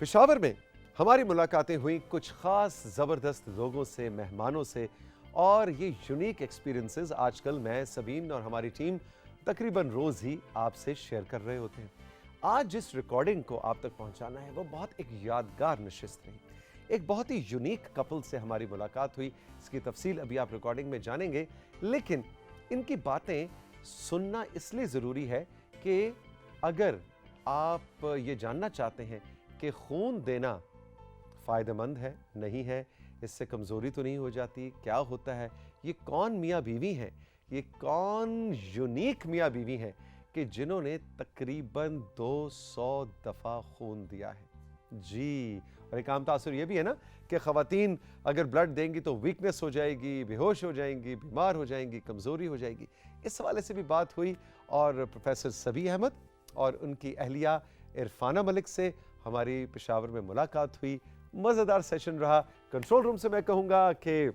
पेशावर में हमारी मुलाकातें हुई कुछ खास ज़बरदस्त लोगों से, मेहमानों से, और ये यूनिक एक्सपीरियंसेस आजकल मैं, सबीन और हमारी टीम तकरीबन रोज़ ही आपसे शेयर कर रहे होते हैं। आज जिस रिकॉर्डिंग को आप तक पहुंचाना है वो बहुत एक यादगार नशिस्त रही। एक बहुत ही यूनिक कपल से हमारी मुलाकात हुई, इसकी तफसील अभी आप रिकॉर्डिंग में जानेंगे, लेकिन इनकी बातें सुनना इसलिए ज़रूरी है कि अगर आप ये जानना चाहते हैं कि खून देना फ़ायदेमंद है, नहीं है, इससे कमज़ोरी तो नहीं हो जाती, क्या होता है, ये कौन मियाँ बीवी हैं, ये कौन यूनिक मियाँ बीवी हैं कि जिन्होंने तकरीबन 200 दफ़ा खून दिया है। जी, और एक आम तासुर ये भी है ना कि ख़वातीन अगर ब्लड देंगी तो वीकनेस हो जाएगी, बेहोश हो जाएंगी, बीमार हो जाएंगी, कमज़ोरी हो जाएगी। इस हवाले से भी बात हुई और प्रोफेसर सबी अहमद और उनकी अहलिया इरफाना मलिक से हमारी पेशावर में मुलाकात हुई। मज़ेदार सेशन रहा। कंट्रोल रूम से मैं कहूँगा कि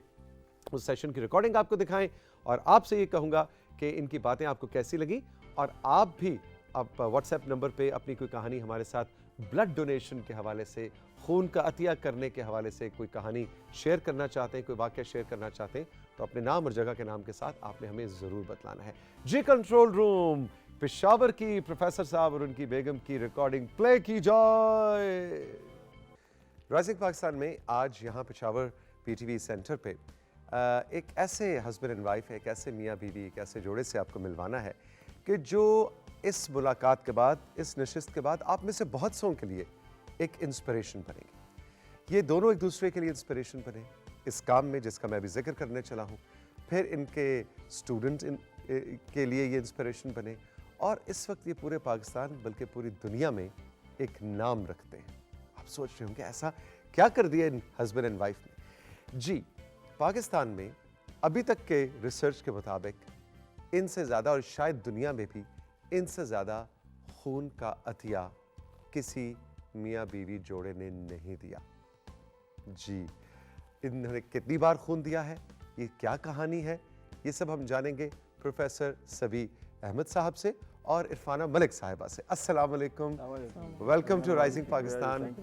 उस सेशन की रिकॉर्डिंग आपको दिखाएं और आपसे ये कहूँगा कि इनकी बातें आपको कैसी लगी, और आप भी आप व्हाट्सएप नंबर पे अपनी कोई कहानी हमारे साथ ब्लड डोनेशन के हवाले से, खून का अतिया करने के हवाले से कोई कहानी शेयर करना चाहते हैं, कोई वाक़या शेयर करना चाहते हैं, तो अपने नाम और जगह के नाम के साथ आपने हमें ज़रूर बतलाना है। जी, कंट्रोल रूम पेशावर की प्रोफेसर साहब और उनकी बेगम की रिकॉर्डिंग प्ले की जाए। राइजिंग पाकिस्तान में आज यहाँ पेशावर पीटीवी सेंटर पे एक ऐसे हस्बैंड एंड वाइफ है, एक ऐसे मियाँ बीवी, एक ऐसे जोड़े से आपको मिलवाना है कि जो इस मुलाकात के बाद, इस नशिस्त के बाद आप में से बहुत सौ के लिए एक इंस्पिरेशन बनेगी। ये दोनों एक दूसरे के लिए इंस्पिरेशन बने इस काम में जिसका मैं भी जिक्र करने चला हूँ, फिर इनके स्टूडेंट के लिए ये इंस्पिरेशन बने, और इस वक्त ये पूरे पाकिस्तान बल्कि पूरी दुनिया में एक नाम रखते हैं। आप सोच रहे होंगे ऐसा क्या कर दिया इन हस्बैंड एंड वाइफ ने। जी, पाकिस्तान में अभी तक के रिसर्च के मुताबिक इनसे ज़्यादा, और शायद दुनिया में भी इनसे ज़्यादा खून का अतिया किसी मियाँ बीवी जोड़े ने नहीं दिया। जी, इन्होंने कितनी बार खून दिया है, ये क्या कहानी है, ये सब हम जानेंगे प्रोफेसर सबी अहमद साहब से और इरफाना मलिक साहिबा से। अस्सलाम वालेकुम, वेलकम टू राइजिंग पाकिस्तान।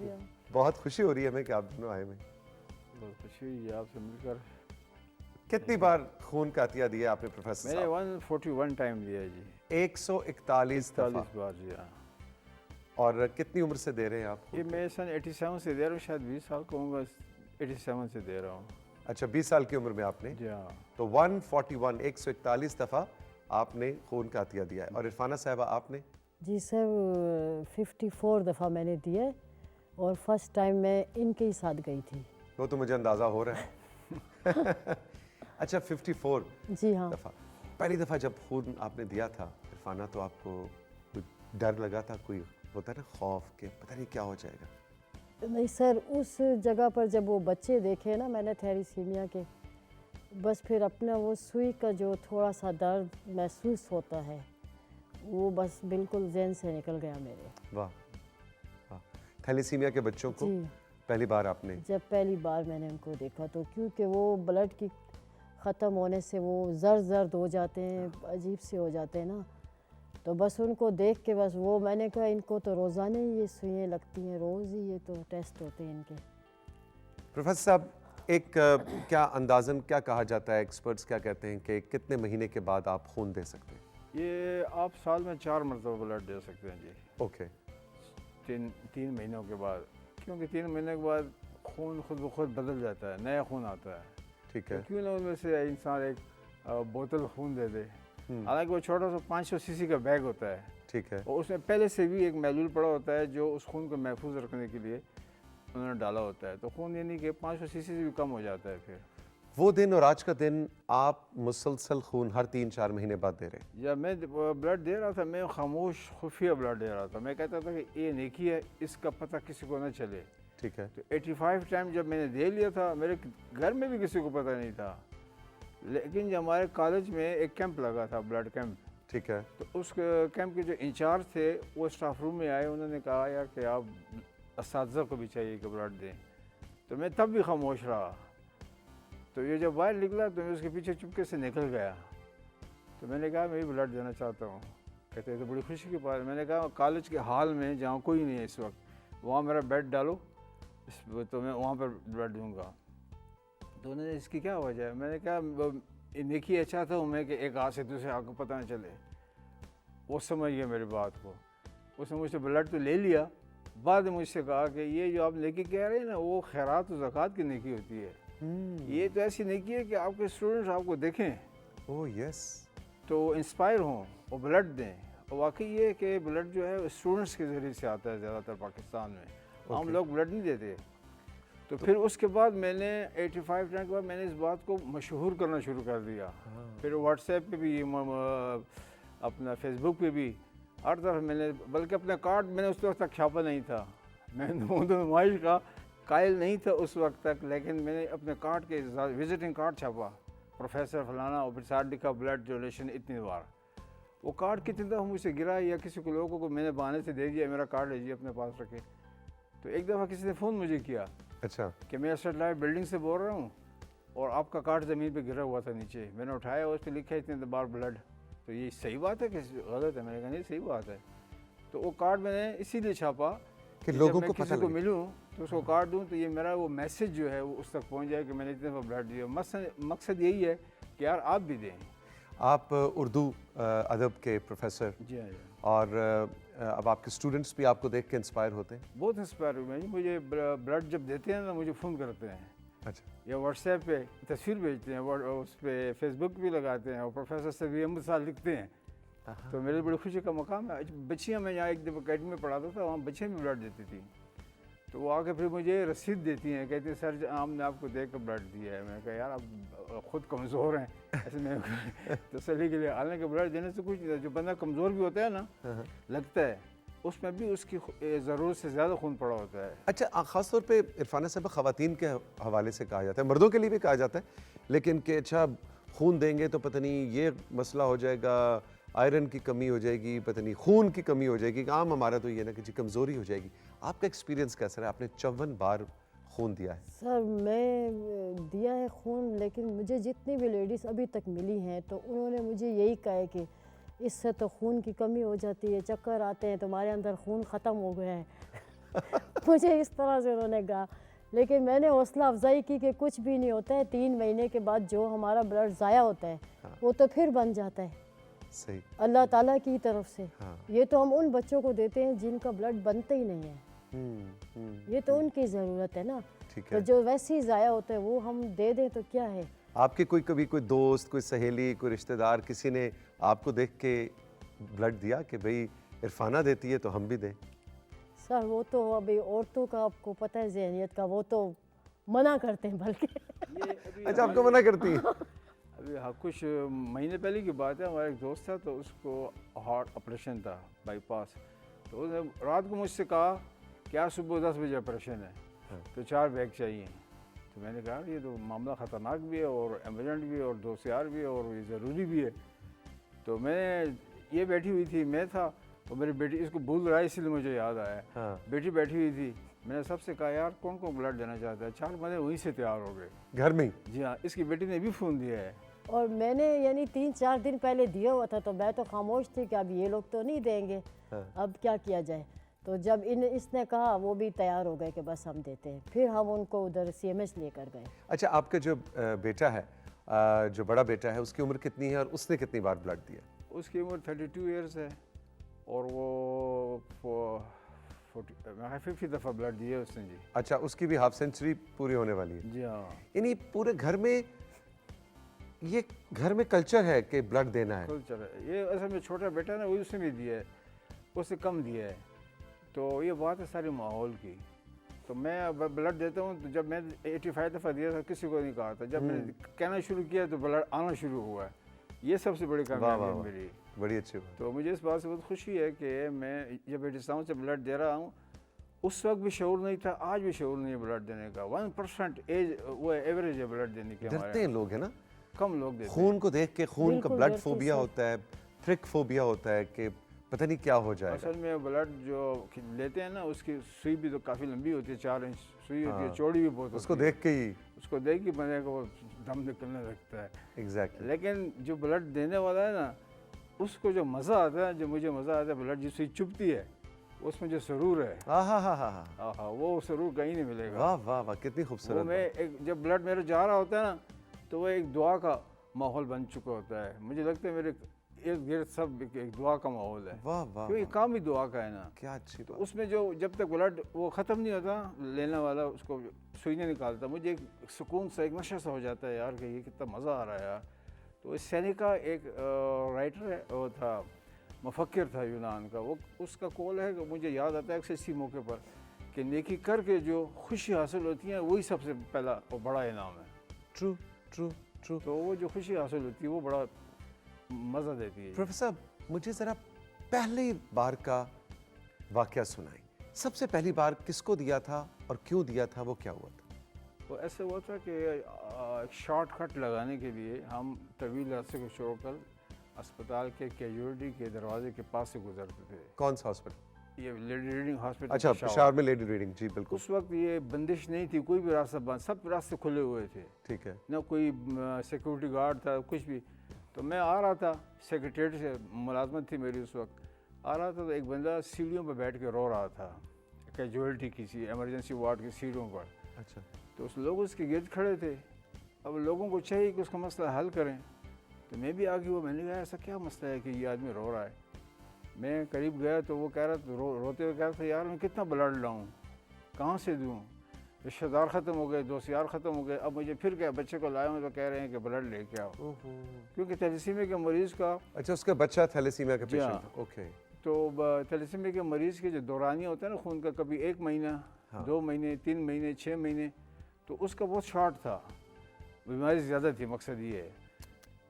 बहुत खुशी हो रही है हमें कि आप दोनों आए हैं। बहुत खुशी हुई है आपसे मिलकर। कितनी बार खून का अतिया दिया आपने प्रोफेसर मैंने साहब? 141 टाइम दिया जी। 141 दफा। 40 बार जी हाँ। और कितनी उम्र से दे रहे हैं आप? ये मैं सन 87 से दे रहा हूँ, शायद 20 साल का होगा, 87 से दे रहा हूँ। अच्छा, 20 साल की उम्र में आपने? जी हाँ। तो 141 141 दफा आपने खून का अतिया दिया है। और इरफाना साहिबा आपने? जी सर, 54 दफ़ा मैंने दिए, और फर्स्ट टाइम मैं इनके ही साथ गई थी। वो तो मुझे अंदाज़ा हो रहा है। अच्छा, 54 जी हाँ। दफ़ा। पहली दफ़ा जब खून आपने दिया था इरफाना, तो आपको कोई डर लगा था, कोई होता है ना खौफ के पता नहीं क्या हो जाएगा? नहीं सर, उस जगह पर जब वो बच्चे देखे ना मैंने थैलीसीमिया के, बस फिर अपना वो सुई का जो थोड़ा सा दर्द महसूस होता है वो बस बिल्कुल ज़हन से निकल गया मेरे। वाह वाह। थैलीसीमिया के बच्चों को जी, पहली बार आपने? जब पहली बार मैंने उनको देखा तो क्योंकि वो ब्लड की ख़त्म होने से वो जर्द हो जाते हैं, अजीब से हो जाते हैं ना, तो बस उनको देख के बस वो मैंने कहा इनको तो रोज़ाना ही ये सुइयाँ लगती हैं, रोज़ ही ये तो टेस्ट होते हैं इनके। प्रोफेसर साहब, एक क्या अंदाज़न क्या कहा जाता है, एक्सपर्ट्स क्या कहते हैं कि कितने महीने के बाद आप खून दे सकते हैं? ये आप साल में 4 मरतबा ब्लड दे सकते हैं जी। ओके। तीन महीनों के बाद, क्योंकि 3 महीने के बाद खून खुद ब खुद बदल जाता है, नया खून आता है। ठीक है। तो क्यों ना उनमें से इंसान एक बोतल खून दे दे। हालांकि वो छोटा सा 500 सीसी का बैग होता है, ठीक है। और उसमें पहले से भी एक महलूल पड़ा होता है जो उस खून को महफूज रखने के लिए उन्होंने डाला होता है, तो खून यानी कि 500 सीसी से भी कम हो जाता है। फिर वो दिन और आज का दिन आप मुसलसल खून हर 3-4 महीने बाद दे रहे हैं? जब मैं ब्लड दे रहा था, मैं खामोश खुफिया ब्लड दे रहा था। मैं कहता था कि ये नेकी है, इसका पता किसी को ना चले। ठीक है। तो 85 टाइम जब मैंने दे लिया था, मेरे घर में भी किसी को पता नहीं था, लेकिन जब हमारे कॉलेज में एक कैंप लगा था, ब्लड कैंप, ठीक है। तो उस कैंप के जो इंचार्ज थे वो स्टाफ रूम में आए, उन्होंने कहा यार कि आप असातिज़ा को भी चाहिए कि ब्लड दें। तो मैं तब भी खामोश रहा। तो ये जब बाहर निकला तो मैं उसके पीछे चुपके से निकल गया। तो मैंने कहा मैं भी ब्लड देना चाहता हूँ। कहते तो बड़ी खुशी की बात है। मैंने कहा कॉलेज के हॉल में जहाँ कोई नहीं है इस वक्त, वहाँ मेरा बेड डालो, तो मैं वहाँ पर ब्लड दूंगा। तो उन्होंने इसकी क्या वजह है? मैंने कहा नेकी अच्छा था मैं कि एक हाथ से दूसरे हाथ को पता न चले। वो समझ गया मेरी बात को, उसने मुझसे ब्लड तो ले लिया। बाद में मुझसे कहा कि ये जो आप नेकी कह रहे हैं ना, वो खैरात और ज़कात की नेकी होती है। ये तो ऐसी नेकी है कि आपके स्टूडेंट्स आपको देखें, ओह यस, तो इंस्पायर हों और ब्लड दें। और वाकई ये है कि ब्लड जो है स्टूडेंट्स के ज़रिए से आता है ज़्यादातर पाकिस्तान में, आम लोग ब्लड नहीं देते। तो फिर उसके बाद मैंने 85 के बाद मैंने इस बात को मशहूर करना शुरू कर दिया। फिर व्हाट्सएप पे भी, अपना फेसबुक पे भी, हर तरफ मैंने, बल्कि अपना कार्ड मैंने उस वक्त तक छापा नहीं था। मैं नुमाइश का कायल नहीं था उस वक्त तक, लेकिन मैंने अपने कार्ड के विजिटिंग कार्ड छापा, प्रोफेसर फलाना, और फिर साथ लिखा ब्लड डोनेशन इतनी बार। वो कार्ड कितनी दफ़ा मुझसे गिरा या किसी को लोगों को मैंने बहाने से दे दिया, मेरा कार्ड लीजिए अपने पास रखे। तो एक दफ़ा किसी ने फ़ोन मुझे किया अच्छा, कि मैं एस्टेट लाइफ बिल्डिंग से बोल रहा हूँ और आपका कार्ड ज़मीन पे गिरा हुआ था नीचे। मैंने उठाया, उस पर लिखा है इतने बार ब्लड। तो ये सही बात है कि गलत है? मैंने कहा नहीं, सही बात है। तो वो कार्ड मैंने इसीलिए छापा कि जब लोगों मैं को किसी पता को लगे। मिलूँ तो उसको कार्ड दूँ, तो ये मेरा वो मैसेज जो है वो उस तक पहुँच जाए कि मैंने इतने बार ब्लड दिया। मकसद यही है कि यार आप भी दें। आप उर्दू अदब के प्रोफेसर, जी हाँ, और अब आपके स्टूडेंट्स भी आपको देख के इंस्पायर होते हैं। बहुत इंस्पायर हुए हैं। मुझे ब्लड जब देते हैं ना, मुझे फ़ोन करते हैं अच्छा, या व्हाट्सएप पे तस्वीर भेजते हैं, उस पर फेसबुक भी लगाते हैं, और प्रोफेसर से भी अहमद साहब लिखते हैं। तो मेरे लिए बड़ी खुशी का मकाम है। बच्चियाँ, मैं यहाँ एक दफ़ा अकेडमी में पढ़ाता था, वहाँ बच्चियाँ भी ब्लड देती थी। तो वो आके फिर मुझे रसीद देती हैं, कहती हैं सर हमने आपको देख कर ब्लड दिया है। मैंने कहा यार आप ख़ुद कमज़ोर हैं, ऐसे में तसल्ली के लिए। हालांकि ब्लड देने से कुछ नहीं, जो बंदा कमज़ोर भी होता है ना, लगता है उसमें भी उसकी ज़रूरत से ज़्यादा खून पड़ा होता है। अच्छा, ख़ास तौर पे इरफाना साहब ख़वातीन के हवाले से कहा जाता है, मर्दों के लिए भी कहा जाता है, लेकिन कि अच्छा खून देंगे तो पता नहीं ये मसला हो जाएगा, आयरन की कमी हो जाएगी, पता नहीं खून की कमी हो जाएगी। आम हमारा तो ये ना कि जी कमज़ोरी हो जाएगी। आपका एक्सपीरियंस कैसा है? आपने 54 बार खून दिया है। सर मैं दिया है खून, लेकिन मुझे जितनी भी लेडीज़ अभी तक मिली हैं तो उन्होंने मुझे यही कहा है कि इससे तो खून की कमी हो जाती है, चक्कर आते हैं, तुम्हारे अंदर खून ख़त्म हो गया है। मुझे इस तरह से उन्होंने कहा। लेकिन मैंने हौसला अफजाई की कि कुछ भी नहीं होता है, 3 महीने के बाद जो हमारा ब्लड ज़ाया होता है वो तो फिर बन जाता है सही। अल्लाह ताला की तरफ से। हाँ। ये तो हम उन बच्चों को देते हैं जिनका ब्लड बनता ही नहीं है, ये तो उनकी ज़रूरत है ना। ठीक तो है। जो वैसे ही ज़ाया होता है वो हम दे दें तो क्या है। आपके कभी कोई दोस्त, कोई सहेली, कोई रिश्तेदार, किसी ने आपको देख के ब्लड दिया कि भाई इरफाना देती है तो हम भी दें? सर वो तो अभी औरतों का आपको पता है ज़हनियत का, वो तो मना करते हैं बल्कि। ये अभी अच्छा, आपको मना करती हैं? अभी हाँ कुछ महीने पहले की बात है। हमारा एक दोस्त था, तो उसको हार्ट ऑपरेशन था, बाईपास। तो उसने रात को मुझसे कहा कि आज सुबह 10 बजे ऑपरेशन है, तो 4 बैग चाहिए। तो मैंने कहा ये तो मामला ख़तरनाक भी है और एमरजेंट भी है और 2 CR भी है और ये ज़रूरी भी है। तो मैं ये बैठी हुई थी, मैं था और मेरी बेटी, इसको भूल रहा है इसलिए मुझे याद आया। हाँ। बेटी बैठी हुई थी, मैंने सबसे कहा यार कौन कौन ब्लड देना चाहता है। 4 बंदे वहीं से तैयार हो गए। घर में ही? जी हाँ, इसकी बेटी ने भी फ़ोन दिया है। और मैंने यानी 3-4 दिन पहले दिया हुआ था, तो मैं तो खामोश थी कि अब ये लोग तो नहीं देंगे, अब क्या किया जाए। तो जब इसने कहा, वो भी तैयार हो गए कि बस हम देते हैं। फिर हम उनको उधर CMH लेकर गए। अच्छा, आपका जो बेटा है, जो बड़ा बेटा है, उसकी उम्र कितनी है और उसने कितनी बार ब्लड दिया? उसकी उम्र 32 ईयर्स है और वो 50 दफ़ा ब्लड दिया उसने जी। अच्छा, उसकी भी हाफ सेंचुरी पूरी होने वाली है। जी हाँ, यानी पूरे घर में ये घर में कल्चर है कि ब्लड देना है। कल्चर है ये। असल में छोटा बेटा ना, वही उसने भी दिया है, उससे कम दिया है। तो ये बात है सारी माहौल की। तो मैं अब ब्लड देता हूँ, तो जब मैं 85 दफ़ा दिया था किसी को नहीं कहा था, जब मैंने कहना शुरू किया तो ब्लड आना शुरू हुआ है। ये सबसे बड़ी कामयाबी है मेरी। बड़ी अच्छी बात। तो मुझे इस बात से बहुत खुशी है कि मैं जब 87 से ब्लड दे रहा हूँ, उस वक्त भी शऊर नहीं था, आज भी शऊर नहीं है ब्लड देने का। 1% एज वो एवरेज है ब्लड देने की। डरते हैं लोग, है ना, कम लोग देते हैं। खून को देख के। खून का बिल्कुल ब्लड डरते फोबिया सर। होता है, थ्रिक फोबिया होता है कि पता नहीं क्या हो जाएगा। असल में ब्लड जो लेते हैं ना, उसकी सुई भी तो काफ़ी लंबी होती है, 4 इंच सुई होती है, चौड़ी भी बहुत उसको होती है। देख के ही उसको देख के बंदे को दम निकलने लगता है। एग्जैक्टली। लेकिन जो ब्लड देने वाला है ना, उसको जो मज़ा आता है, जो मुझे मज़ा आता है, ब्लड जो सुई चुभती है उसमें जो सुरूर है, हाँ हाँ हाँ हाँ हाँ, हाँ, वो सुरूर कहीं नहीं मिलेगा। वाह वाह वाह, कितनी वो खूबसूरत मैं एक जब ब्लड मेरे जा रहा होता है ना, तो वो एक दुआ का माहौल बन चुका होता है। मुझे लगता है मेरे इर्द गिर्द सब एक दुआ का माहौल है, वाह वाह क्योंकि वाह, काम ही दुआ का है ना। क्या अच्छी तो बात। उसमें जो जब तक ब्लड वो ख़त्म नहीं होता, लेने वाला उसको सुई नहीं निकालता, मुझे एक सुकून सा, एक नशा सा हो जाता है यार कि ये कितना मज़ा आ रहा है यार। तो इस सैनिका एक राइटर है, वो था, मुफक्किर था यूनान का, वो उसका कौल है कि मुझे याद आता है इसी मौके पर कि नेकी करके जो खुशी हासिल होती है वही सबसे पहला और बड़ा इनाम है। True true true. तो वो जो खुशी हासिल होती है वो बड़ा मज़ा देती है। प्रोफेसर, मुझे ज़रा पहली बार का वाकया सुनाई। सबसे पहली बार किसको दिया था और क्यों दिया था, वो क्या हुआ था? तो ऐसे हुआ था कि शॉर्टकट लगाने के लिए हम तवील अरसे को छोड़कर अस्पताल के कैजुअलिटी के दरवाजे के पास से गुजरते थे। कौन सा हॉस्पिटल? ये लेडी रीडिंग हॉस्पिटल अच्छा, पेशावर। पेशावर में लेडी रीडिंग, जी बिल्कुल। उस वक्त ये बंदिश नहीं थी, कोई भी रास्ता बंद, सब रास्ते खुले हुए थे, ठीक है। ना कोई सिक्योरिटी गार्ड था, कुछ भी। तो मैं आ रहा था, सेक्रेटरीट से मुलाजमत थी मेरी उस वक्त, आ रहा था तो एक बंदा सीढ़ियों पर बैठ के रो रहा था, कैजुअलिटी किसी इमरजेंसी वार्ड की सीढ़ियों पर। अच्छा, तो उस लोग उसके गिर्द खड़े थे। अब लोगों को चाहिए कि उसका मसला हल करें, तो मैं भी आगे हुआ, मैंने कहा ऐसा क्या मसला है कि ये आदमी रो रहा है। मैं करीब गया तो वो कह रहा था, रोते हुए कह रहा था, यार मैं कितना ब्लड लाऊं, कहाँ से दूं, रिश्तेदार ख़त्म हो गए, दोस्त यार ख़त्म हो गए, अब मुझे फिर क्या, बच्चे को लाया हूँ तो कह रहे हैं कि ब्लड लेके आओ, ओहो। क्योंकि थैलेसीमिया के मरीज़ का, अच्छा, उसका बच्चा थैलेसीमिया का जी पेशेंट हाँ। था। ओके। तो थैलेसीमिया के मरीज़ के जो दौरानिया होता है ना खून का, कभी 1 महीना, हाँ। 2 महीने, 3 महीने, 6 महीने, तो उसका बहुत शॉर्ट था, बीमारी ज़्यादा थी, मकसद ये है।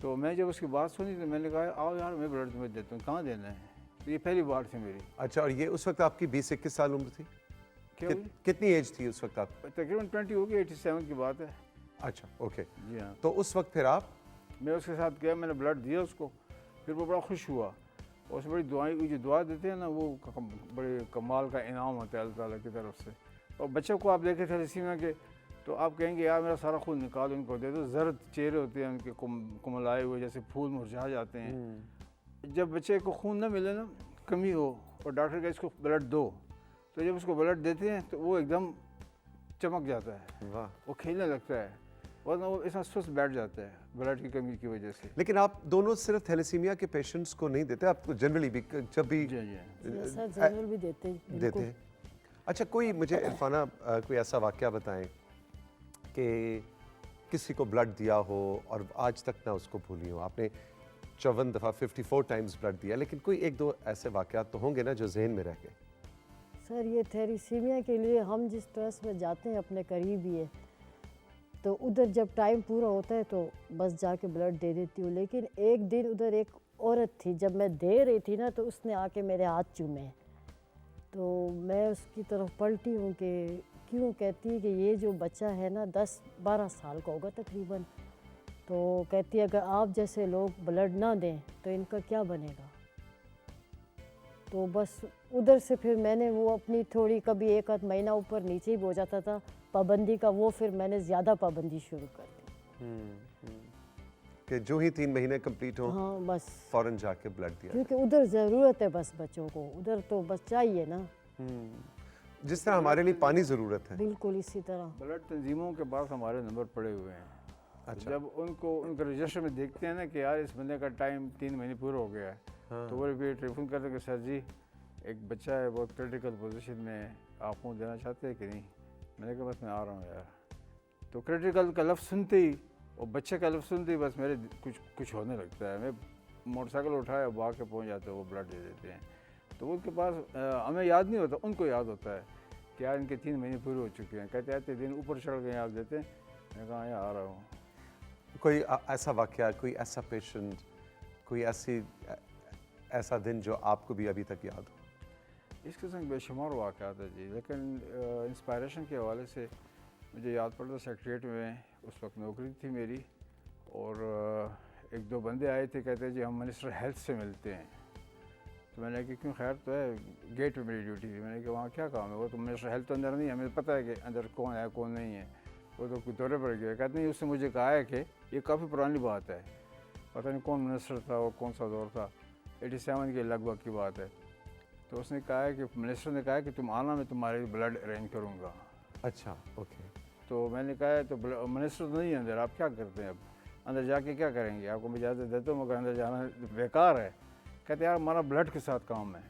तो मैं जब उसकी बात सुनी तो मैंने कहा आओ यार मैं ब्लड तुम्हें देता हूँ, कहाँ देना है। तो ये पहली बार थी मेरी। अच्छा, और ये उस वक्त आपकी 20-21 साल उम्र थी? क्या हुई? कितनी एज थी उस वक्त आपकी? तकरीबन 20 होगी, 87 की बात है। अच्छा, ओके। जी हाँ। तो उस वक्त फिर आप? मैं उसके साथ गया, मैंने ब्लड दिया उसको, फिर वो बड़ा खुश हुआ। और उससे बड़ी दुआएं, जो दुआ देते हैं ना, वो बड़े कमाल का इनाम होता है अल्लाह ताला की तरफ से। और बच्चों को आप देखें थैलेसीमिया के, तो आप कहेंगे यार मेरा सारा खून निकाल उनको दे दो, जर्द चेहरे होते हैं उनके, कुमलाए हुए, जैसे फूल मुरझा जाते हैं। जब बच्चे को खून ना मिले ना, कमी हो, और डॉक्टर का इसको ब्लड दो, तो जब उसको ब्लड देते हैं तो वो एकदम चमक जाता है, वाह। वो खेलने लगता है, वरना वो ऐसा सुस्त बैठ जाता है ब्लड की कमी की वजह से। लेकिन आप दोनों सिर्फ थैलेसीमिया के पेशेंट्स को नहीं देते, आप जनरली भी जब भी जी जी। ऐसा जनरल भी देते देते हैं? अच्छा, कोई मुझे इरफाना कोई ऐसा वाकया बताएं कि किसी को ब्लड दिया हो और आज तक ना उसको भूली हो। आपने 54 दफ़ा 54 टाइम्स ब्लड दिया, लेकिन कोई एक दो ऐसे वाकयात तो होंगे ना जो जहन में रह गए। सर ये थैलेसीमिया के लिए हम जिस ट्रस्ट में जाते हैं अपने करीब ही है, तो उधर जब टाइम पूरा होता है तो बस जाके ब्लड दे देती हूँ। लेकिन एक दिन उधर एक औरत थी, जब मैं दे रही थी ना तो उसने आके मेरे हाथ चूमे, तो मैं उसकी तरफ पलटी हूँ कि क्यों, कहती है कि ये जो बच्चा है ना 10-12 साल का होगा तकरीबन, तो कहती है अगर आप जैसे लोग ब्लड ना दें तो इनका क्या बनेगा। तो बस उधर से फिर मैंने वो अपनी थोड़ी, कभी एक आध महीना ऊपर नीचे ही हो जाता था पाबंदी का, वो फिर मैंने ज़्यादा पाबंदी शुरू कर दी कि जो ही 3 महीने कंप्लीट हो, हाँ बस, फौरन जाके ब्लड दिया। क्योंकि उधर ज़रूरत है बस बच्चों को, उधर तो बस चाहिए ना। जिस तरह हमारे लिए पानी ज़रूरत है। बिल्कुल इसी तरह। ब्लड तंजीमों के पास हमारे नंबर पड़े हुए हैं। अच्छा। जब उनको उनके रजिस्टर में देखते हैं ना कि यार इस बंदे का टाइम 3 महीने पूरा हो गया है, तो वो भी टेलीफोन करते हैं कि सर जी एक बच्चा है बहुत क्रिटिकल पोजीशन में है, आप खून देना चाहते हैं कि नहीं। मैंने कहा बस मैं आ रहा हूँ यार। तो क्रिटिकल का लफ्ज़ सुनते ही और बच्चे का लफ्ज़ सुनते ही बस मेरे कुछ होने लगता है। मैं मोटरसाइकिल उठाया, भाग के पहुँच जाते हैं, वो ब्लड दे देते हैं। तो उनके पास हमें याद नहीं होता, उनको याद होता है कि यार इनके 3 महीने पूरे हो चुके हैं। कहते आते दिन ऊपर चढ़ गए आप देते हैं। मैंने कहा यहाँ आ रहा हूँ। कोई ऐसा वाकया, कोई ऐसा पेशेंट, कोई ऐसा दिन जो आपको भी अभी तक याद हो? इस किस्म के बेशुमार वाक़यात है जी, लेकिन इंस्पायरेशन के हवाले से मुझे याद पड़ता सेक्रेटरीट में उस वक्त नौकरी थी मेरी, और एक दो बंदे आए थे, कहते जी हम मिनिस्टर हेल्थ से मिलते हैं। तो मैंने कहा क्यों, खैर तो है, गेट पे मेरी ड्यूटी थी। मैंने कहा वहाँ क्या काम है, वो तो मिनिस्टर हेल्थ तो अंदर नहीं है, हमें पता है कि अंदर कौन है कौन नहीं है, वो तो कोई दौरे पर गया। कहते नहीं, उसने मुझे कहा है कि ये काफ़ी पुरानी बात है, पता नहीं कौन मिनिस्टर था और कौन सा दौर था, 87 के लगभग की बात है। तो उसने कहा है कि मिनिस्टर ने कहा है कि तुम आना, मैं तुम्हारे लिए ब्लड अरेंज करूँगा। अच्छा, ओके। तो मैंने कहा है तो मिनिस्टर तो नहीं है अंदर, आप क्या करते हैं अब अंदर जाके क्या करेंगे? आपको मैं इजाज़त देता हूँ मगर अंदर जाना बेकार है। कहते यार हमारा ब्लड के साथ काम है।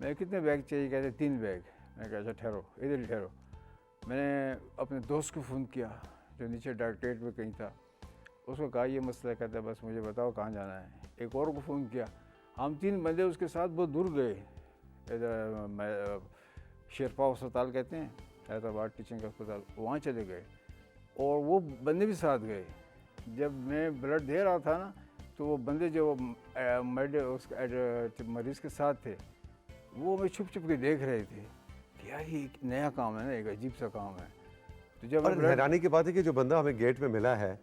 मैं कितने बैग चाहिए? कहते 3 बैग। मैंने कहा अच्छा ठहरो, इधर ही ठहरो। मैंने अपने दोस्त को फ़ोन किया जो नीचे डायरेक्टरेट में कहीं था, उसको कहा ये मसला है। कहता है बस मुझे बताओ कहाँ जाना है। एक और को फ़ोन किया, हम 3 बंदे उसके साथ बहुत दूर गए, इधर शेरपा अस्पताल कहते हैं, हैदराबाद टीचिंग अस्पताल, वहाँ चले गए और वो बंदे भी साथ गए। जब मैं ब्लड दे रहा था ना तो वो बंदे जो मरीज़ के साथ थे वो मैं छुप छुप के देख रहे थे कि यार ये एक नया काम है ना, एक अजीब सा काम है। तो जब और हैरानी की बात है कि जो बंदा हमें गेट में मिला है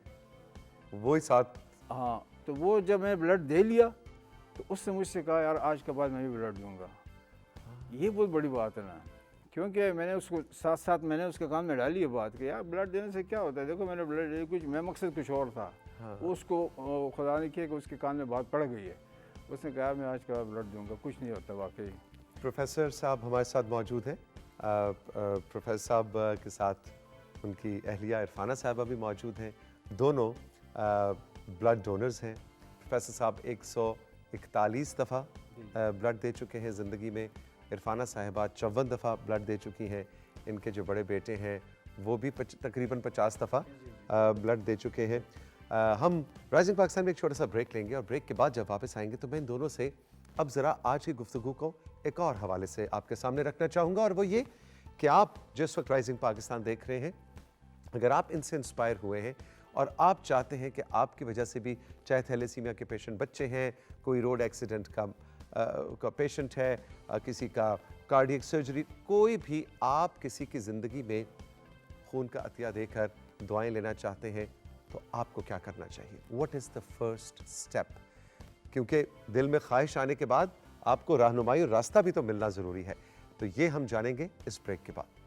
वो ही साथ। हाँ, तो वो जब मैं ब्लड दे लिया तो उसने मुझसे कहा यार आज के बाद मैं भी ब्लड दूंगा। ये बहुत बड़ी बात है ना, क्योंकि मैंने उसको साथ साथ मैंने उसके कान में डाली ये बात कि यार ब्लड देने से क्या होता है, देखो मैंने ब्लड दे कुछ, मैं मकसद कुछ और था। हाँ। उसको खुदा ने किया कि उसके कान में बात पड़ गई है, उसने कहा मैं आज के बाद ब्लड दूंगा, कुछ नहीं होता वाकई। प्रोफेसर साहब हमारे साथ मौजूद हैं। प्रोफेसर साहब के साथ उनकी अहलिया इरफाना साहबा भी मौजूद हैं। दोनों ब्लड डोनर्स हैं। प्रोफेसर साहब 141 दफ़ा ब्लड दे चुके हैं ज़िंदगी में। इरफाना साहिबा 54 दफ़ा ब्लड दे चुकी हैं। इनके जो बड़े बेटे हैं वो भी तकरीबन 50 दफ़ा ब्लड दे चुके हैं। हम राइजिंग पाकिस्तान में एक छोटा सा ब्रेक लेंगे और ब्रेक के बाद जब वापस आएंगे तो मैं इन दोनों से अब ज़रा आज की गुफ्तगू को एक और हवाले से आपके सामने रखना चाहूँगा, और वो ये कि आप जिस वक्त राइजिंग पाकिस्तान देख रहे हैं, अगर आप इनसे इंस्पायर हुए हैं और आप चाहते हैं कि आपकी वजह से भी, चाहे थैलेसीमिया के पेशेंट बच्चे हैं, कोई रोड एक्सीडेंट का पेशेंट है, किसी का कार्डियक सर्जरी, कोई भी आप किसी की ज़िंदगी में खून का अतिया देकर दुआएं लेना चाहते हैं तो आपको क्या करना चाहिए? What is the first step? क्योंकि दिल में ख्वाहिश आने के बाद आपको रहनुमाई और रास्ता भी तो मिलना ज़रूरी है। तो ये हम जानेंगे इस ब्रेक के बाद।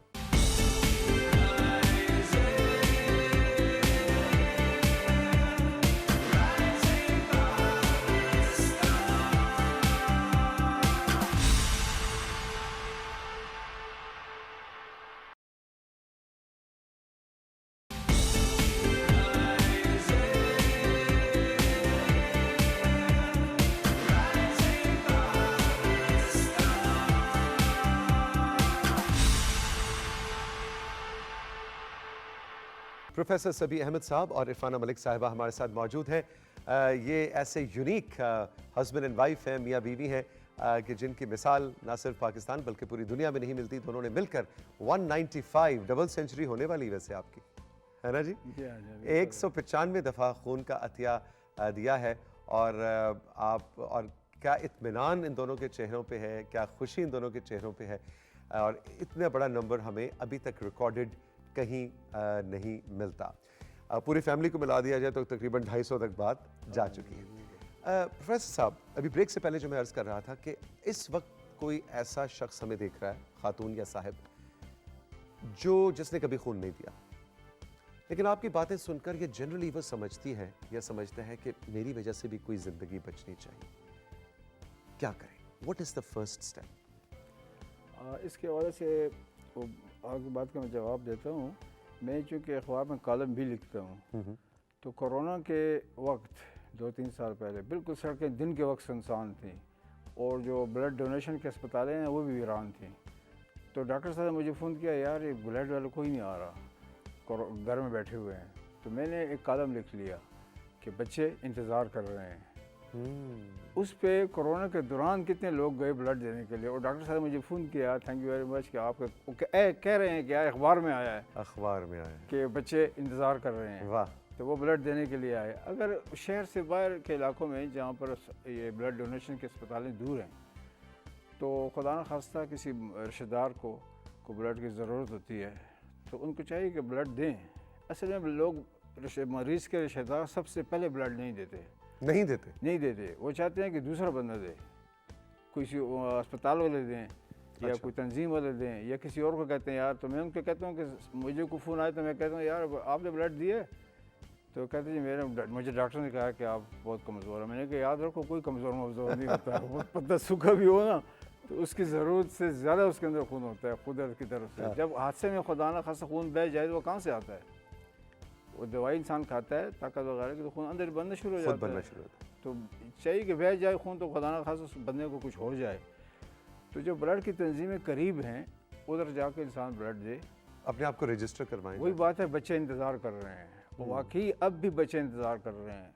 प्रोफेसर सबी अहमद साहब और इरफाना मलिक साहिबा हमारे साथ मौजूद हैं। ये ऐसे यूनिक हस्बैंड एंड वाइफ हैं, मियाँ बीवी हैं कि जिनकी मिसाल ना सिर्फ पाकिस्तान बल्कि पूरी दुनिया में नहीं मिलती। दोनों ने मिलकर 195 डबल सेंचुरी होने वाली वैसे आपकी, है ना जी? 195 दफ़ा खून का अतिया दिया है और आप, और क्या इत्मीनान इन दोनों के चेहरों पे है, क्या खुशी इन दोनों के चेहरों पे है, और इतना बड़ा नंबर हमें अभी तक रिकॉर्डेड कहीं नहीं मिलता। पूरी फैमिली को मिला दिया जाए तो तकरीबन 250 तक बात जा चुकी है। प्रोफेसर साहब, अभी ब्रेक से पहले जो मैं अर्ज़ कर रहा था कि इस वक्त कोई ऐसा शख्स हमें देख रहा है, खातून या साहिब, जिसने कभी खून नहीं दिया, लेकिन आपकी बातें सुनकर ये जनरली वो समझती है या समझता है कि मेरी वजह से भी कोई ज़िंदगी बचनी चाहिए, क्या करें? What is the first step? इसके वजह से वो आपकी बात का मैं जवाब देता हूँ। मैं चूँकि अखबार में कॉलम भी लिखता हूँ, तो कोरोना के वक्त 2-3 साल पहले बिल्कुल सड़कें दिन के वक्त सुनसान थी और जो ब्लड डोनेशन के अस्पतालें हैं वो भी वीरान थी। तो डॉक्टर साहब ने मुझे फ़ोन किया, यार ये ब्लड वाला कोई नहीं आ रहा, घर में बैठे हुए हैं। तो मैंने एक कॉलम लिख लिया कि बच्चे इंतज़ार कर रहे हैं। उस पे कोरोना के दौरान कितने लोग गए ब्लड देने के लिए, और डॉक्टर साहब ने मुझे फ़ोन किया, थैंक यू वेरी मच, कि आप कह रहे हैं कि यार अखबार में आया है, अखबार में आया कि बच्चे इंतज़ार कर रहे हैं। वाह। तो वो ब्लड देने के लिए आए। अगर शहर से बाहर के इलाकों में जहाँ पर ये ब्लड डोनेशन के अस्पतालें दूर हैं, तो खुदा न खास्ता किसी रिश्तेदार को ब्लड की ज़रूरत होती है तो उनको चाहिए कि ब्लड दें। असल में लोग मरीज़ के रिश्तेदार सबसे पहले ब्लड नहीं देते। वो चाहते हैं कि दूसरा बंदा दे, किसी अस्पताल वाले दें या कोई तंजीम वाले दें या किसी और को कहते हैं यार। तो मैं उनको कहता हूँ कि मुझे कोई फ़ोन आए तो मैं कहता हूँ यार आपने ब्लड दिए? तो कहते जी मुझे डॉक्टर ने कहा कि आप बहुत कमज़ोर हैं। मैंने कहा याद रखो, कोई कमज़ोर नहीं होता, बहुत पतला सूखा भी हो ना, तो उसकी ज़रूरत से ज़्यादा उसके अंदर खून होता है कुदरत की तरफ से। जब हादसे में खुदा न खासा खून बह जाए तो वो कहाँ से आता है? वो दवाई इंसान खाता है ताकत वगैरह की, तो खून अंदर बनना शुरू हो खुद जाता बनना है। शुरू होता है। तो चाहिए कि बह जाए खून, तो खुदा न खासा उस बंदे को कुछ हो जाए। तो जो ब्लड की तंजीमें करीब हैं उधर जाके इंसान ब्लड दे। अपने आप को रजिस्टर करवाएं। वही बात है, बच्चे इंतज़ार कर रहे हैं, वाकई अब भी बच्चे इंतज़ार कर रहे हैं।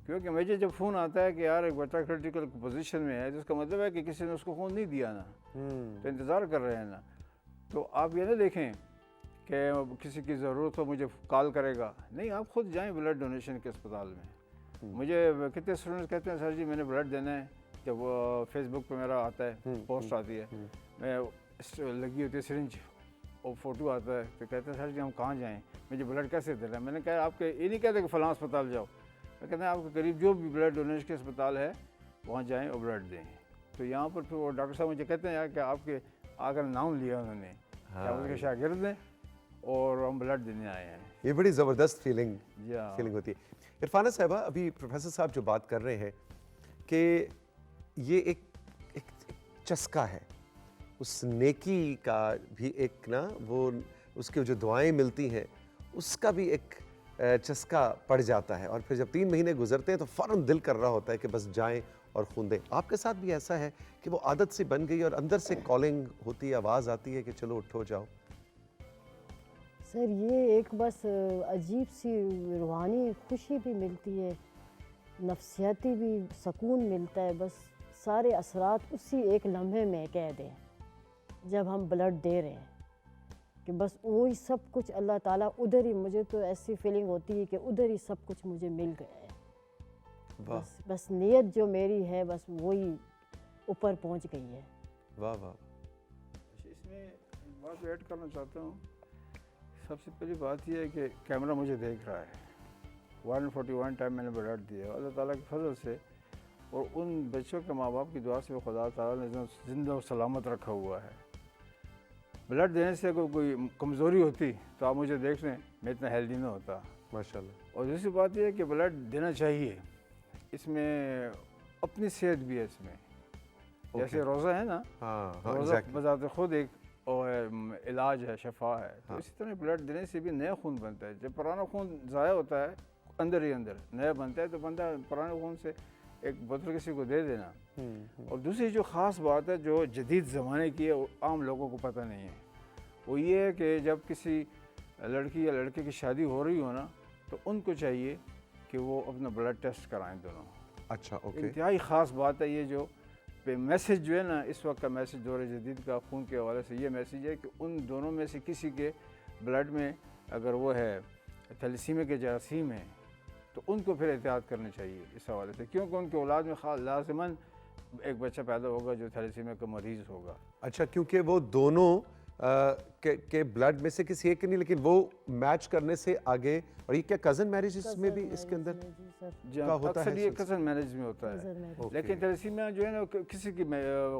क्योंकि मुझे जब फ़ोन आता है कि यार एक बच्चा क्रिटिकल पोजीशन में है, जिसका मतलब है कि किसी ने उसको खून नहीं दिया ना, तो इंतज़ार कर रहे हैं ना। तो आप ये ना देखें कि किसी की ज़रूरत हो मुझे कॉल करेगा, नहीं, आप खुद जाएं ब्लड डोनेशन के अस्पताल में। मुझे कितने स्टूडेंट्स कहते हैं सर जी मैंने ब्लड देना है, जब वो फेसबुक पे मेरा आता है, पोस्ट आती है, मैं लगी होती है सिरिंज और फ़ोटो आता है, तो कहते हैं सर जी हम कहाँ जाएँ, मुझे ब्लड कैसे देना है। मैंने कहा आपके ये नहीं कहते कि फ़लाँ अस्पताल जाओ, मैं कहते हैं आपके करीब जो भी ब्लड डोनेशन के अस्पताल है वहाँ जाएँ और ब्लड दें। तो यहाँ पर फिर वो डॉक्टर साहब मुझे कहते हैं यार कि आपके आकर नाम लिया उन्होंने, क्या उनके शागिर्द हैं और हम ब्लड देने आए हैं। ये बड़ी ज़बरदस्त फीलिंग या होती है। इरफाना साहिबा, अभी प्रोफेसर साहब जो बात कर रहे हैं कि ये एक चस्का है, उस नेकी का भी एक ना, वो उसकी जो दुआएं मिलती हैं उसका भी एक चस्का पड़ जाता है, और फिर जब 3 महीने गुजरते हैं तो फ़ौरन दिल कर रहा होता है कि बस जाएं और खून दें। आपके साथ भी ऐसा है कि वो आदत सी बन गई और अंदर से कॉलिंग होती है, आवाज़ आती है कि चलो उठो जाओ? सर ये एक बस अजीब सी रूहानी खुशी भी मिलती है, नफ्सियाती भी सुकून मिलता है। बस सारे असरात उसी एक लम्हे में कैद हैं जब हम ब्लड दे रहे हैं, कि बस वही सब कुछ अल्लाह ताला उधर ही, मुझे तो ऐसी फीलिंग होती है कि उधर ही सब कुछ मुझे मिल गया है। बस नीयत जो मेरी है बस वही ऊपर पहुंच गई है। वाह वाह। इसमें एक बात ऐड करना चाहता हूँ। सबसे पहली बात यह है कि कैमरा मुझे देख रहा है। 141 टाइम मैंने ब्लड दिया अल्लाह ताला के फजल से, और उन बच्चों के माँ बाप की दुआ से खुदा ताला ने जिंदा और सलामत रखा हुआ है। ब्लड देने से अगर कोई कमज़ोरी होती तो आप मुझे देख लें, मैं इतना हेल्दी ना होता माशाल्लाह। और दूसरी बात यह है कि ब्लड देना चाहिए, इसमें अपनी सेहत भी है इसमें। जैसे रोज़ा है ना, हाँ रोज़ा बजाते खुद एक और इलाज है, शफा है, तो इसी तरह ब्लड देने से भी नया खून बनता है। जब पुराना खून ज़ाया होता है अंदर ही अंदर नया बनता है, तो बंदा पुराने खून से एक बोतल किसी को दे देना। और दूसरी जो ख़ास बात है जो जदीद ज़माने की है, वो आम लोगों को पता नहीं है, वो ये है कि जब किसी लड़की या लड़के की शादी हो रही हो ना, तो उनको चाहिए कि वो अपना ब्लड टेस्ट कराएं दोनों। अच्छा, ओके। इंतहाई ख़ास बात है ये जो पे मैसेज जो है ना, इस वक्त का मैसेज दौर जदीद का खून के हवाले से ये मैसेज है कि उन दोनों में से किसी के ब्लड में अगर वो है थैलेसीमिया के जरासीम है, तो उनको फिर एहतियात करनी चाहिए इस हवाले से, क्योंकि उनके औलाद में लाज़िमन एक बच्चा पैदा होगा जो थैलेसीमिया का मरीज़ होगा। अच्छा, क्योंकि वो दोनों के ब्लड में से किसी एक के नहीं, लेकिन वो मैच करने से आगे। और ये क्या कज़न मैरिज इसमें भी इसके अंदर का होता है? अक्सर ये कज़न मैरिज में होता है, Okay. लेकिन थैलेसीमिया जो है ना किसी की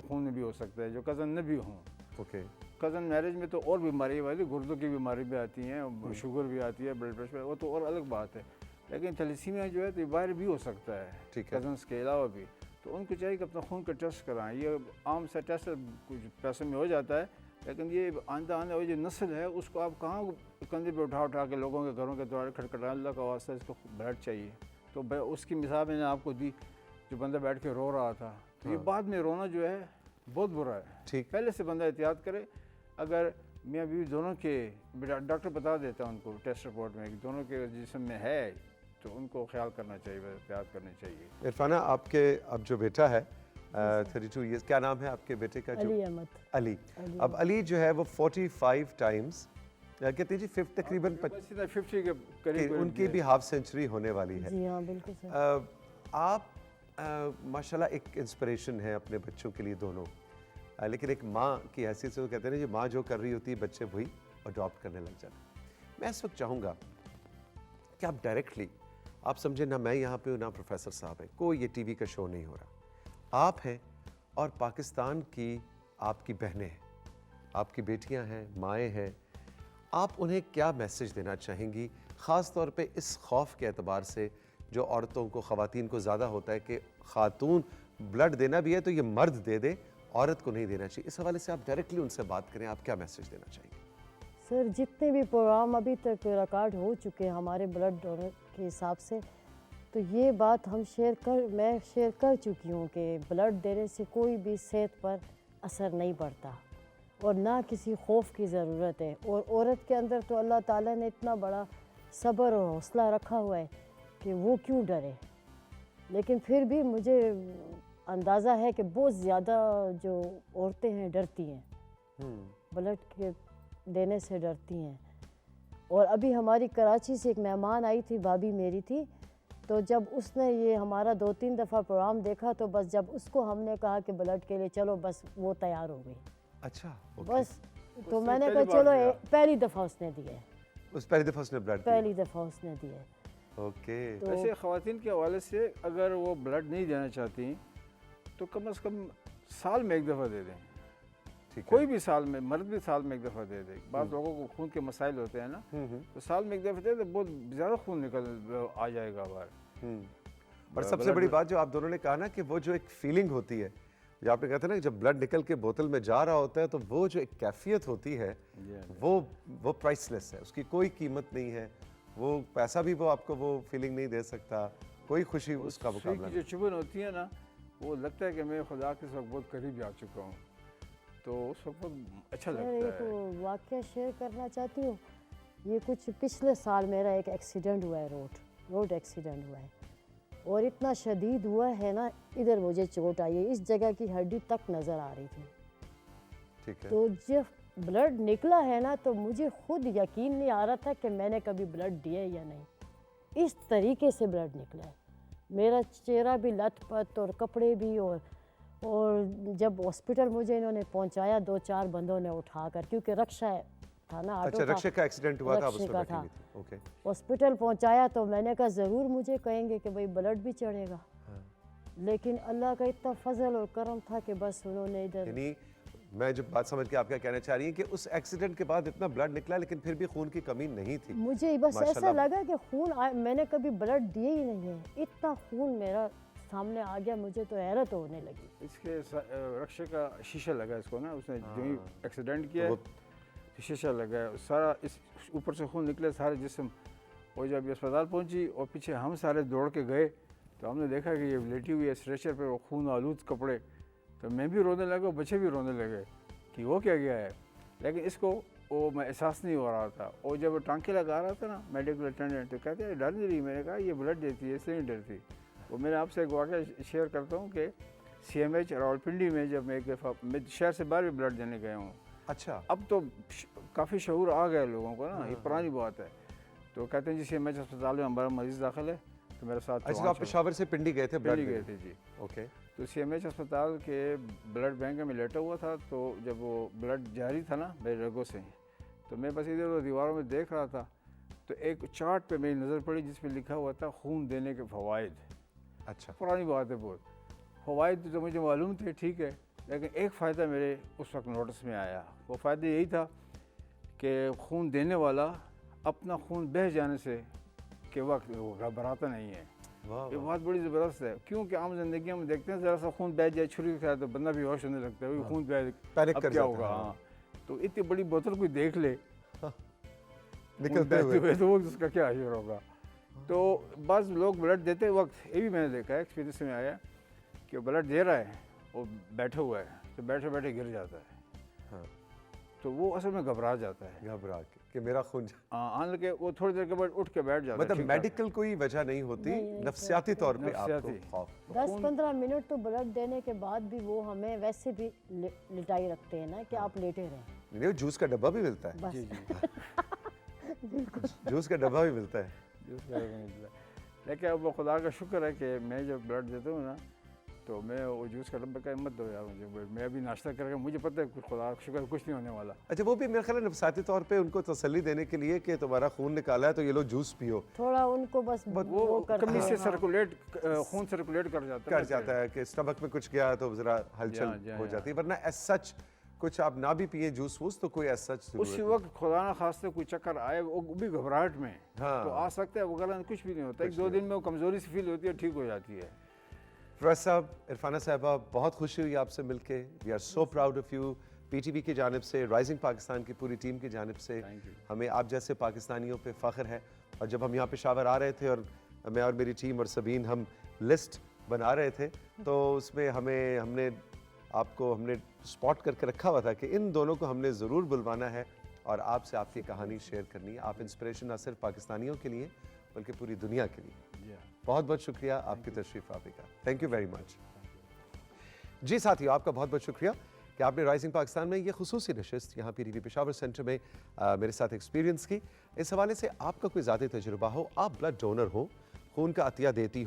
खून में भी हो सकता है जो कज़न न भी हों। ओके। कज़न मैरिज में तो और बीमारी वाली गुर्दों की बीमारी भी आती हैं, शुगर भी आती है, ब्लड प्रेशर, वो तो और अलग बात है। लेकिन थैलेसीमिया जो है तो बाहर भी हो सकता है, ठीक है। कज़न्स के अलावा भी। तो उनको चाहिए कि अपना खून का टेस्ट कराएं। ये आम सा टेस्ट कुछ पैसों में हो जाता है, लेकिन ये आने वाली जो नस्ल है उसको आप कहाँ कंधे पे उठा के लोगों के घरों के द्वारा खटखटा, अल्लाह का वास्ता इसको ब्लड चाहिए। तो उसकी मिसाल मैंने आपको दी, जो बंदा बैठ के रो रहा था, तो ये बाद में रोना जो है बहुत बुरा है। ठीक। पहले से बंदा एहतियात करे। अगर मियाँ बीवी दोनों के, डॉक्टर बता देता है उनको टेस्ट रिपोर्ट में कि दोनों के जिस्म में है, तो उनको ख्याल करना चाहिए, एहतियात करनी चाहिए। इरफाना, आपके अब जो बेटा है 32 ईयर्स, क्या नाम है आपके बेटे का? अली अहमद। अली। अब अली जो है वो 45 टाइम्स कहते जी तकरीबन 50 के करीब उनकी भी हाफ सेंचुरी होने वाली है। जी हाँ, बिल्कुल सर। आप माशाल्लाह एक इंस्पिरेशन है अपने बच्चों के लिए दोनों, लेकिन एक माँ की हैसियत से वो कहते हैं ना, माँ जो कर रही होती है बच्चे वही अडॉप्ट करने लग जाते हैं। मैं इस वक्त चाहूँगा कि आप डायरेक्टली, आप समझे ना मैं यहाँ पे हूँ ना प्रोफेसर साहब है, कोई ये टीवी का शो नहीं हो रहा, आप हैं और पाकिस्तान की आपकी बहनें हैं, आपकी बेटियाँ हैं, माएँ हैं, आप उन्हें क्या मैसेज देना चाहेंगी, ख़ास तौर पे इस खौफ के एतबार से जो औरतों को, ख़वातीन को ज़्यादा होता है कि ख़ातून ब्लड देना भी है तो ये मर्द दे दे औरत को नहीं देना चाहिए, इस हवाले से आप डायरेक्टली उनसे बात करें, आप क्या मैसेज देना चाहिए? सर जितने भी प्रोग्राम अभी तक रिकॉर्ड हो चुके हैं हमारे ब्लड डोनर के हिसाब से, तो ये बात मैं शेयर कर चुकी हूँ कि ब्लड देने से कोई भी सेहत पर असर नहीं पड़ता और ना किसी खौफ की ज़रूरत है। और औरत के अंदर तो अल्लाह ताला ने इतना बड़ा सब्र और हौसला रखा हुआ है कि वो क्यों डरे। लेकिन फिर भी मुझे अंदाज़ा है कि बहुत ज़्यादा जो औरतें हैं डरती हैं, ब्लड के देने से डरती हैं। और अभी हमारी कराची से एक मेहमान आई थी, भाभी मेरी थी, तो जब उसने ये हमारा 2-3 दफ़ा प्रोग्राम देखा तो बस जब उसको हमने कहा कि ब्लड के लिए चलो, बस वो तैयार हो गई। अच्छा, ओके। बस तो उसने मैंने पहली कहा बार चलो दिया। पहली दफ़ा उसने दिए, उस पहली दफा उसने ब्लड पहली दफ़ा उसने दिए। ओके। तो वैसे ख़वातीन के हवाले से अगर वो ब्लड नहीं देना चाहती तो कम से कम साल में एक दफ़ा दे दें। ठीक है। कोई भी साल में, मर्द भी साल में एक दफ़ा दे दे। बाद लोगों को खून के मसाइल होते हैं ना, तो साल में एक दफ़ा दे तो बहुत ज़्यादा खून निकल आ जाएगा बाहर। और सबसे बड़ी बात जो आप दोनों ने कहा ना कि वो जो एक फीलिंग होती है, जो आपने कहा था ना, जब ब्लड निकल के बोतल में जा रहा होता है तो वो जो एक कैफियत होती है वो प्राइसलेस है, उसकी कोई कीमत नहीं है। वो पैसा भी वो आपको वो फीलिंग नहीं दे सकता, कोई खुशी उसका सुई मुकाबला की जो चुभन होती है ना, वो लगता है कि मैं खुदा के साथ बहुत करीब आ चुका हूँ, तो उस वक्त बहुत अच्छा मैं लगता एक है। वाक़या शेयर करना चाहती हूँ। ये कुछ पिछले साल मेरा एक एक्सीडेंट हुआ है, रोड एक्सीडेंट हुआ है और इतना शदीद हुआ है ना, इधर मुझे चोट आई है, इस जगह की हड्डी तक नज़र आ रही थी। ठीक है। तो जब ब्लड निकला है ना, तो मुझे खुद यकीन नहीं आ रहा था कि मैंने कभी ब्लड दिया या नहीं। इस तरीके से ब्लड निकला है, मेरा चेहरा भी लथपथ और कपड़े भी। और जब हॉस्पिटल मुझे इन्होंने पहुंचाया 2-4 बंदों ने उठाकर, क्योंकि रक्षा था ना, ऑटो अच्छा, था, रक्षक का एक्सीडेंट हुआ था, आप रक्षक उसमें का बैठी था। हुई थी। ओके। हॉस्पिटल पहुंचाया तो मैंने कहा ज़रूर मुझे कहेंगे कि भाई ब्लड भी चढ़ेगा, लेकिन अल्लाह का इतना फजल और करम था कि बस उन्होंने इधर। यानी मैं जो बात समझ के आप क्या कहना चाह रही हैं कि उस एक्सीडेंट के बाद इतना ब्लड निकला लेकिन फिर भी खून की कमी नहीं थी। मुझे बस ऐसा माशाल्लाह। लगा कि मैंने कभी ब्लड दिए ही नहीं है, इतना खून मेरा सामने आ गया, मुझे तो हैरत होने लगी। इसके रक्षा का शीशा लगा इसको ना, उसने जो ही एक्सीडेंट किया है, वो तो शीशा लगा है, सारा इस ऊपर से खून निकले सारे जिस्म। और जब ये अस्पताल पहुंची और पीछे हम सारे दौड़ के गए तो हमने देखा कि ये लेटी हुई है स्ट्रेचर पे, वो खून आलूद कपड़े। तो मैं भी रोने लगा, बच्चे भी रोने लगे कि वो क्या गया है, लेकिन इसको वो मैं एहसास नहीं हो रहा था। और जब वो टांके लगा रहा था ना मेडिकल अटेंडेंट, तो कहते हैं डर नहीं रही। मैंने कहा ये ब्लड देती है इसलिए नहीं डरती। वो मैंने आपसे एक वाक़या शेयर करता हूँ कि CMH रावलपिंडी में जब मैं एक दफ़ा, मैं शहर से बाहर भी ब्लड देने गया हूँ। अच्छा। अब तो काफ़ी शऊर आ गया लोगों को ना, ये पुरानी बात है। तो कहते हैं जी CMH अस्पताल में हमारा मरीज़ दाखिल है, तो मेरे साथ अच्छा, आप पेशावर से पिंडी गए थे ब्लड दिल्ली गए देने? थे जी। ओके। तो CMH अस्पताल के ब्लड बैंक में लेटा हुआ था, तो जब वो ब्लड जारी था ना मेरे रगों से, तो मैं बस इधर दीवारों में देख रहा था, तो एक चार्ट पे मेरी नज़र पड़ी जिसमें लिखा हुआ था खून देने के फ़वाइद। अच्छा। पुरानी बात है बहुत, फ़वाइद तो मुझे मालूम थे, ठीक है, लेकिन एक फ़ायदा मेरे उस वक्त नोटिस में आया। वो फ़ायदा यही था कि खून देने वाला अपना खून बह जाने से के वक्त वो घबराता नहीं है। वाह, ये वाह। बात बड़ी ज़बरदस्त है, क्योंकि आम जिंदगी में देखते हैं ज़रा सा खून बह जाए छुरी के साथ तो बंदा भी होश होने लगता है, वही खून बह, पैनिक अब कर क्या जाता होगा। है, हाँ, तो इतनी बड़ी बोतल कोई देख ले निकलते हुए। तो वो उसका क्या असर होगा। तो बस लोग ब्लड देते वक्त ये भी मैंने देखा है, एक्सपीरियंस में आया कि ब्लड दे रहा है, वो बैठा हुआ है, तो बैठे बैठे गिर जाता है। हाँ। तो वो असल में घबरा जाता है। घबरा के कि मेरा खून आन के वो थोड़ी देर के बाद उठ के बैठ जाता है। मतलब ठीक ठाक। मेडिकल कोई वजह नहीं होती, नहीं, नफ्सियाती तौर पे आपको नफ्सियाती। खौफ। 10-15 मिनट तो ब्लड देने के बाद भी वो हमें वैसे भी लिटाई रखते हैं ना कि आप लेटे रहें नहीं, वो जूस का डब्बा भी मिलता है, बस। जी जी जूस का डब्बा भी मिलता है। लेकिन अब वो खुदा का शुक्र है कि मैं जब ब्लड देता हूँ ना, तो मैं वो जूस का डब्बा का मत दो यार मुझे, मैं अभी नाश्ता करके, मुझे पता है खुदा का शुक्र कुछ नहीं होने वाला। अच्छा, वो भी मेरे ख्याल है नफ्सियाती तौर पे उनको तसल्ली देने के लिए कि तुम्हारा खून निकाला है तो ये लो जूस पियो, थोड़ा उनको बस वो करते कमी हैं, से हाँ। सर्कुलेट, खून सर्कुलेट कर जाता है कर जाता है कि स्टमक में कुछ गया तो जरा हलचल जी, हो जी। जाती है, वरना एज सच कुछ आप ना भी पिए जूस वूस तो कोई एज सच उसी वक्त खुदा ना खास्ते कोई चक्कर आए, वो भी घबराहट में, हाँ। तो आ सकता है, वगैरह कुछ भी नहीं होता, 1-2 दिन में वो कमज़ोरी सी फील होती है, ठीक हो जाती है। फरस साहब, इरफाना साहबा, बहुत खुशी हुई आपसे मिलके। We are so proud of you. PTV की जानिब से, राइजिंग पाकिस्तान की पूरी टीम की जानिब से हमें आप जैसे पाकिस्तानियों पे फ़ख्र है। और जब हम यहाँ पेशावर आ रहे थे और मैं और मेरी टीम और सबीन हम लिस्ट बना रहे थे, तो उसमें हमने स्पॉट करके रखा हुआ था कि इन दोनों को हमने ज़रूर बुलवाना है और आपसे आपकी कहानी शेयर करनी है। आप इंस्पिरेशन ना सिर्फ पाकिस्तानियों के लिए बल्कि पूरी दुनिया के लिए। बहुत बहुत शुक्रिया आपकी तशरीफ़ आने का। Thank you very much. जी साथियों, आपका बहुत बहुत शुक्रिया कि आपने राइजिंग पाकिस्तान में ये खुसूसी नशिस्त यहाँ पीटीवी पेशावर सेंटर में मेरे साथ एक्सपीरियंस की। इस हवाले से आपका कोई ज़्यादा तजुर्बा हो, आप ब्लड डोनर हो, खून का अतिया देते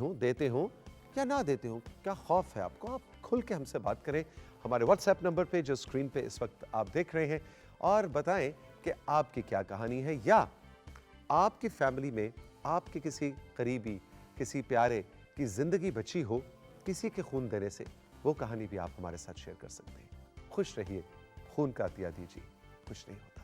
हो या ना देते हो, क्या खौफ है आपको, आप खुल के हमसे बात करें हमारे व्हाट्सएप नंबर पे जो स्क्रीन पे इस वक्त आप देख रहे हैं, और बताएं कि आपकी क्या कहानी है, या आपकी फैमिली में आपके किसी करीबी, किसी प्यारे की ज़िंदगी बची हो किसी के खून देने से। वो कहानी भी आप हमारे साथ शेयर कर सकते हैं। खुश रहिए, खून का अतिया दीजिए, कुछ नहीं होता।